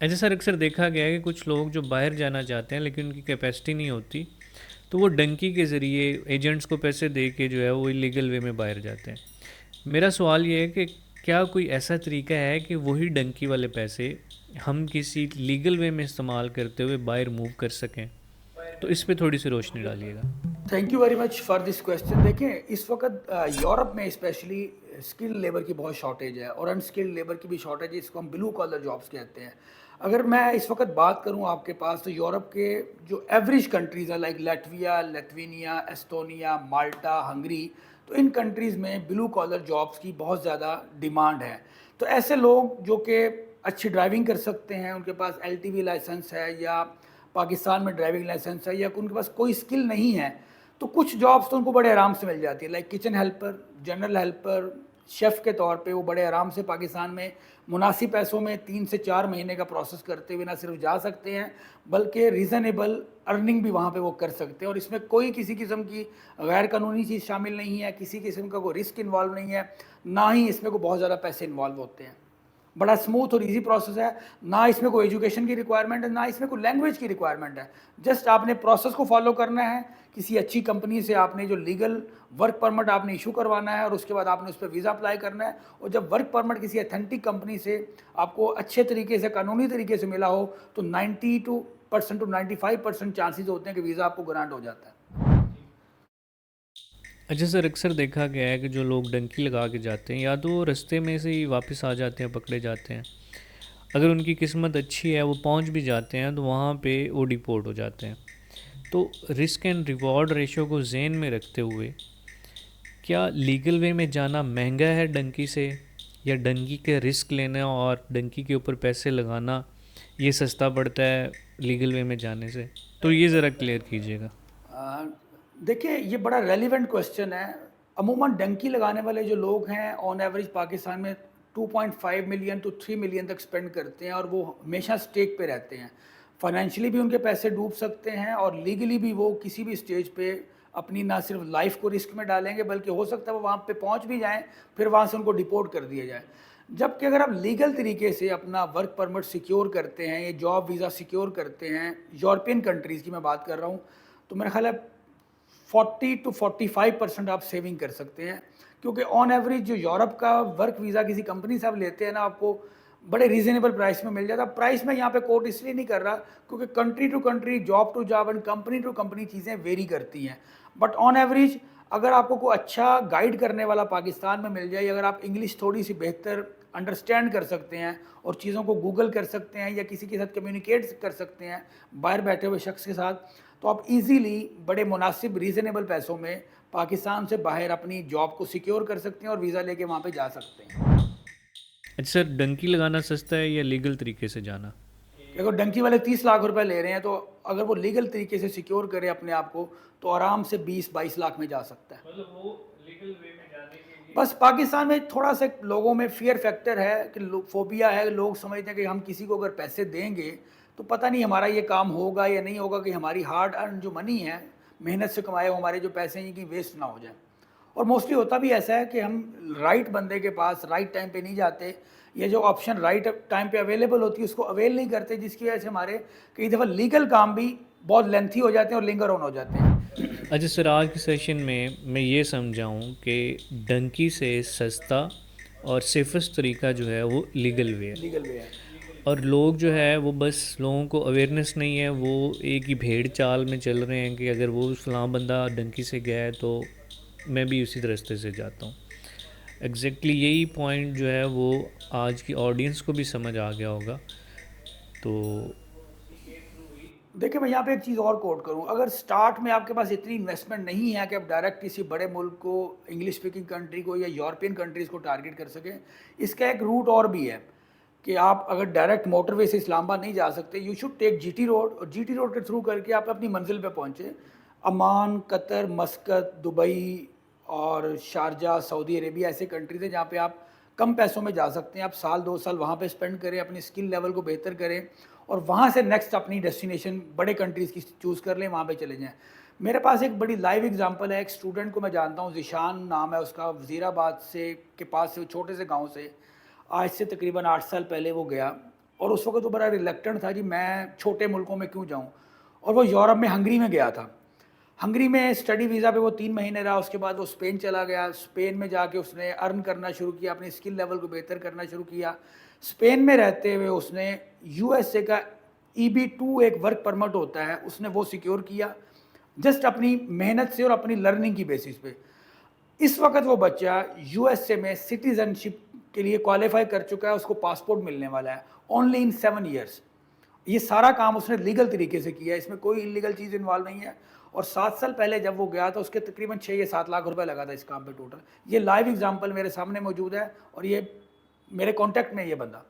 अच्छा सर, अक्सर देखा गया है कि कुछ लोग जो बाहर जाना चाहते हैं लेकिन उनकी कैपेसिटी नहीं होती, तो वो डंकी के ज़रिए एजेंट्स को पैसे दे के जो है वो इलीगल वे में बाहर जाते हैं। मेरा सवाल ये है कि क्या कोई ऐसा तरीका है कि वही डंकी वाले पैसे हम किसी लीगल वे में इस्तेमाल करते हुए बाहर मूव कर सकें? तो इस पे थोड़ी सी रोशनी डालिएगा। Thank you very much for this question. देखें, इस वक्त यूरोप में स्पेशली स्किल्ड लेबर की बहुत शॉर्टेज है और अनस्किल्ड लेबर की भी शॉर्टेज है। इसको हम ब्लू कॉलर जॉब्स कहते हैं। अगर मैं इस वक्त बात करूं आपके पास, तो यूरोप के जो एवरेज कंट्रीज़ हैं लाइक लैटविया, लिथुआनिया, एस्टोनिया, माल्टा, हंगरी, तो इन कंट्रीज़ में ब्लू कॉलर जॉब्स की बहुत ज़्यादा डिमांड है। तो ऐसे लोग जो कि अच्छी ड्राइविंग कर सकते हैं, उनके पास एलटीवी लाइसेंस है या पाकिस्तान में ड्राइविंग लाइसेंस है, या उनके पास कोई स्किल नहीं है, तो कुछ जॉब्स तो उनको बड़े आराम से मिल जाती है, like kitchen helper, general helper, chef के तौर पे वो बड़े आराम से पाकिस्तान में मुनासिब पैसों में 3 से 4 महीने का प्रोसेस करते हुए ना सिर्फ जा सकते हैं, बल्कि रीज़नेबल अर्निंग भी वहाँ पे वो कर सकते हैं। और इसमें कोई किसी किस्म की गैर कानूनी चीज़ शामिल नहीं है, किसी किस्म का कोई रिस्क इन्वॉल्व नहीं है, ना ही इसमें कोई बहुत ज़्यादा पैसे इन्वॉल्व होते हैं। बड़ा स्मूथ और इजी प्रोसेस है। ना इसमें कोई एजुकेशन की रिक्वायरमेंट है, ना इसमें कोई लैंग्वेज की रिक्वायरमेंट है। जस्ट आपने प्रोसेस को फॉलो करना है। किसी अच्छी कंपनी से आपने जो लीगल वर्क परमिट आपने इशू करवाना है, और उसके बाद आपने उस पर वीज़ा अप्लाई करना है। और जब वर्क परमिट किसी अथेंटिक कंपनी से आपको अच्छे तरीके से, कानूनी तरीके से मिला हो, तो 92% टू 95% चांसेस होते हैं कि वीज़ा आपको ग्रांट हो जाता है। अच्छा सर, अक्सर देखा गया है कि जो लोग डंकी लगा के जाते हैं या तो वो रास्ते में से ही वापस आ जाते हैं, पकड़े जाते हैं। अगर उनकी किस्मत अच्छी है वो पहुंच भी जाते हैं तो वहाँ पे वो डिपोर्ट हो जाते हैं। तो रिस्क एंड रिवॉर्ड रेशो को जहन में रखते हुए क्या लीगल वे में जाना महंगा है डंकी से, या डंकी के रिस्क लेना और डंकी के ऊपर पैसे लगाना ये सस्ता पड़ता है लीगल वे में जाने से? तो ये ज़रा क्लियर कीजिएगा। अ, देखिए, ये बड़ा रेलिवेंट क्वेश्चन है। अमूमन डंकी लगाने वाले जो लोग हैं, ऑन एवरेज पाकिस्तान में 2.5 मिलियन टू 3 मिलियन तक स्पेंड करते हैं, और वो हमेशा स्टेक पे रहते हैं। फाइनेंशियली भी उनके पैसे डूब सकते हैं, और लीगली भी वो किसी भी स्टेज पे अपनी ना सिर्फ लाइफ को रिस्क में डालेंगे, बल्कि हो सकता है वो वहाँ पे पहुँच भी जाएँ, फिर वहाँ से उनको डिपोर्ट कर दिया जाए। जबकि अगर आप लीगल तरीके से अपना वर्क परमिट सिक्योर करते हैं, ये जॉब वीज़ा सिक्योर करते हैं, यूरोपियन कंट्रीज़ की मैं बात कर रहा हूँ, तो मेरा ख्याल है 40 टू 45% आप सेविंग कर सकते हैं। क्योंकि ऑन एवरेज जो यूरोप का वर्क वीज़ा किसी कंपनी से आप लेते हैं ना, आपको बड़े रीजनेबल प्राइस में मिल जाता है। प्राइस में यहाँ पे कोट इसलिए नहीं कर रहा, क्योंकि country to country, job to job and company to company चीज़ें वेरी करती हैं। बट ऑन एवरेज अगर आपको कोई अच्छा गाइड करने वाला पाकिस्तान में मिल जाए, अगर आप इंग्लिश थोड़ी सी बेहतर अंडरस्टैंड कर सकते हैं और चीज़ों को गूगल कर सकते हैं, या किसी के साथ कम्युनिकेट कर सकते हैं बाहर बैठे हुए शख्स के साथ, तो आप इजीली बड़े मुनासिब रीज़नेबल पैसों में पाकिस्तान से बाहर अपनी जॉब को सिक्योर कर सकते हैं और वीज़ा लेके वहाँ पे जा सकते हैं। अच्छा सर, डंकी लगाना सस्ता है या लीगल तरीके से जाना? देखो, डंकी वाले 30 लाख रुपए ले रहे हैं, तो अगर वो लीगल तरीके से सिक्योर करे अपने आप को, तो आराम से 20-22 लाख में जा सकता है। मतलब वो लीगल वे में जाने के लिए। बस पाकिस्तान में थोड़ा सा लोगों में फियर फैक्टर है कि फोबिया है। लोग समझते हैं कि हम किसी को अगर पैसे देंगे तो पता नहीं हमारा ये काम होगा या नहीं होगा, कि हमारी हार्ड अर्न जो मनी है, मेहनत से कमाए हुए हमारे जो पैसे हैं, कि वेस्ट ना हो जाए। और मोस्टली होता भी ऐसा है कि हम राइट बंदे के पास राइट टाइम पे नहीं जाते। ये जो ऑप्शन राइट टाइम पे अवेलेबल होती है उसको अवेल नहीं करते, जिसकी वजह से हमारे कई दफ़ा लीगल काम भी बहुत लेंथी हो जाते हैं और लिंगर ऑन हो जाते हैं। अच्छा सर, आज के सेशन में मैं ये समझाऊँ कि डंकी से सस्ता और सेफेस्ट तरीका जो है वो लीगल वे है। लीगल वे है। और लोग जो है वो बस, लोगों को अवेयरनेस नहीं है, वो एक ही भेड़ चाल में चल रहे हैं कि अगर वो फलां बंदा डंकी से गया है तो मैं भी उसी रास्ते से जाता हूँ। यही पॉइंट जो है वो आज की ऑडियंस को भी समझ आ गया होगा। तो देखिए, मैं यहाँ पे एक चीज़ और कोट करूँ। अगर स्टार्ट में आपके पास इतनी इन्वेस्टमेंट नहीं है कि आप डायरेक्ट किसी बड़े मुल्क को, इंग्लिश स्पीकिंग कंट्री को या यूरोपियन कंट्रीज़ को टारगेट कर सकें, इसका एक रूट और भी है कि आप अगर डायरेक्ट मोटरवे से इस्लामाबाद नहीं जा सकते, you should take GT road, और जीटी रोड के थ्रू करके आप अपनी मंजिल पे पहुँचे। अमान, कतर, मस्कत, दुबई और शारजा, सऊदी अरेबिया ऐसे कंट्रीज़ हैं जहाँ पे आप कम पैसों में जा सकते हैं। आप साल 2 साल वहाँ पे स्पेंड करें, अपनी स्किल लेवल को बेहतर करें, और वहाँ से नेक्स्ट अपनी डेस्टिनेशन बड़े कंट्रीज़ की चूज़ कर लें, वहाँ पे चले जाएँ। मेरे पास एक बड़ी लाइव एग्जांपल है। एक स्टूडेंट को मैं जानता हूँ, ज़ीशान नाम है उसका, वज़ीराबाद से के पास से छोटे से गाँव से आज से तकरीबन 8 साल पहले वो गया। और उस वक़्त वो बड़ा रिलक्टेंट था जी, मैं छोटे मुल्कों में क्यों जाऊँ? और वो यूरोप में हंगरी में गया था। हंगरी में स्टडी वीज़ा पे वो 3 महीने रहा, उसके बाद वो स्पेन चला गया। स्पेन में जाके उसने अर्न करना शुरू किया, अपनी स्किल लेवल को बेहतर करना शुरू किया। स्पेन में रहते हुए उसने यूएसए का EB-2 एक वर्क परमिट होता है, उसने वो सिक्योर किया, जस्ट अपनी मेहनत से और अपनी लर्निंग की बेसिस पे। इस वक़्त वो बच्चा यूएसए में सिटीज़नशिप के लिए क्वालीफाई कर चुका है, उसको पासपोर्ट मिलने वाला है, ओनली इन 7 ईयर्स। ये सारा काम उसने लीगल तरीके से किया है, इसमें कोई इल्लीगल चीज़ इन्वॉल्व नहीं है। और 7 साल पहले जब वो गया था, उसके तकरीबन 6 या 7 लाख रुपए लगा था इस काम पे टोटल। ये लाइव एग्ज़ाम्पल मेरे सामने मौजूद है और ये मेरे कॉन्टैक्ट में है ये बंदा।